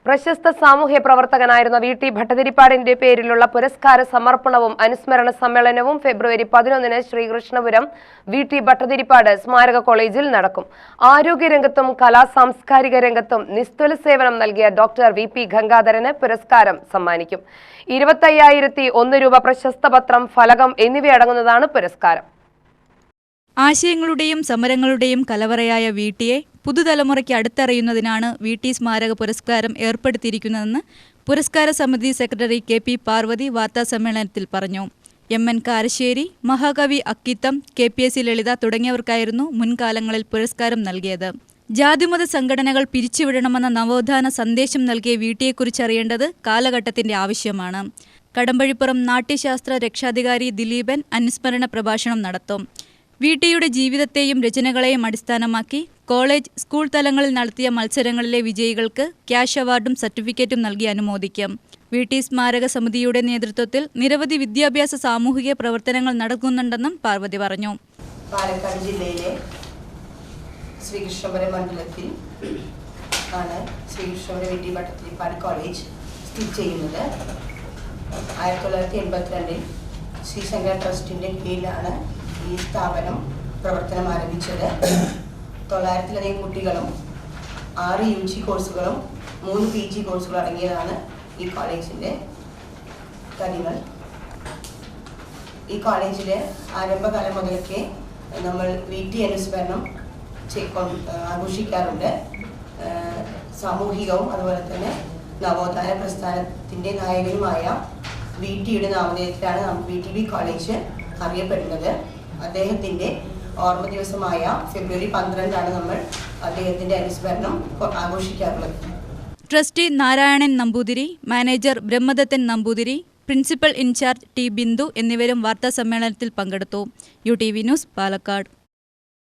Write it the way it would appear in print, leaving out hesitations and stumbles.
പ്രശസ്ത സാമൂഹ്യ പ്രവർത്തകനായിരുന്ന വി.ടി. ഭട്ടതിരിപ്പാടിന്റെ പേരിലുള്ള പുരസ്കാര സമർപ്പണവും അനുസ്മരണ സമ്മേളനവും ഫെബ്രുവരി 11-ന് ശ്രീകൃഷ്ണപുരം വി.ടി. ഭട്ടതിരിപ്പാട് സ്മാരക കോളേജിൽ നടക്കും. ആരോഗ്യരംഗത്തും കലാ-സാംസ്കാരിക രംഗത്തും നിസ്തുല സേവനം നൽകിയ ഡോക്ടർ വി.പി. ഗംഗാധരന് പുരസ്കാരം സമ്മാനിക്കും. 25,001 രൂപ പ്രശസ്ത പത്രം, ഫലകം എന്നിവയടങ്ങുന്നതാണ് പുരസ്കാരം. ആശയങ്ങളുടെയും സമരങ്ങളുടെയും കലവറയായ വി.ടിയെ പുതുതലമുറയ്ക്ക് അടുത്തറിയുന്നതിനാണ് വി.ടി. സ്മാരക പുരസ്കാരം ഏർപ്പെടുത്തിയിരിക്കുന്നതെന്ന് പുരസ്കാര സമിതി സെക്രട്ടറി കെ.പി. പാർവതി വാർത്താസമ്മേളനത്തിൽ പറഞ്ഞു. എം.എൻ. കാരശ്ശേരി, മഹാകവി അക്കിത്തം, കെ.പി.എസ്. ലളിത തുടങ്ങിയവർക്കായിരുന്നു മുൻകാലങ്ങളിൽ പുരസ്കാരം നൽകിയത്. ജാതിമത സംഘടനകൾ പിരിച്ചുവിടണമെന്ന നവോത്ഥാന സന്ദേശം നൽകിയ വി.ടിയെക്കുറിച്ചറിയേണ്ടത് കാലഘട്ടത്തിന്റെ ആവശ്യമാണ്. കടമ്പഴിപ്പുറം നാട്യശാസ്ത്ര രക്ഷാധികാരി ദിലീപൻ അനുസ്മരണ പ്രഭാഷണം നടത്തും. വി.ടിയുടെ ജീവിതത്തെയും രചനകളെയും അടിസ്ഥാനമാക്കി കോളേജ്, സ്കൂൾ തലങ്ങളിൽ നടത്തിയ മത്സരങ്ങളിലെ വിജയികൾക്ക് ക്യാഷ് അവാർഡും സർട്ടിഫിക്കറ്റും നൽകി അനുമോദിക്കും. വി.ടി. സ്മാരക സമിതിയുടെ നേതൃത്വത്തിൽ നിരവധി വിദ്യാഭ്യാസ സാമൂഹിക പ്രവർത്തനങ്ങൾ നടക്കുന്നുണ്ടെന്നും പാർവതി പറഞ്ഞു. പാലക്കാട് ജില്ലയിലെ ശ്രീകൃഷ്ണപുരം മണ്ഡലത്തിൽ ആണ് ശ്രീകൃഷ്ണപുരം വി.ടി. ഭട്ടതിരിപ്പാട് കോളേജ് സ്ഥിതി ചെയ്യുന്നത്. 1982-ൽ ശ്രീശങ്കര ട്രസ്റ്റിന്റെ കീഴിലാണ് ഈ സ്ഥാപനം പ്രവർത്തനം ആരംഭിച്ചത്. 900-ലധികം കുട്ടികളും 6 UG കോഴ്സുകളും 3 PG കോഴ്സുകളും അടങ്ങിയതാണ് ഈ കോളേജിൻ്റെ കാര്യങ്ങൾ. ഈ കോളേജിലെ ആരംഭകാലം മുതലൊക്കെ നമ്മൾ വി.ടി. അനുസ്മരണം ആഘോഷിക്കാറുണ്ട്. സാമൂഹികവും അതുപോലെ തന്നെ നവോത്ഥാന പ്രസ്ഥാനത്തിൻ്റെ നായകനുമായ വി.ടിയുടെ നാമധേയത്തിലാണ് വി.ടി.ബി. കോളേജ് അറിയപ്പെടുന്നത്. അദ്ദേഹത്തിൻ്റെ ഓർമ്മ ദിവസമായ ഫെബ്രുവരി 12-നാണ് നമ്മൾ അദ്ദേഹത്തിൻ്റെ അനുസ്മരണം ആഘോഷിക്കാറുള്ളത്. Trustee Narayanan Namboothiri, manager Brahmadathan Namboothiri, principal in charge T. Bindu എന്നിവരും വാർത്താസമ്മേളനത്തിൽ പങ്കെടുത്തു. UTV news, Palakkad.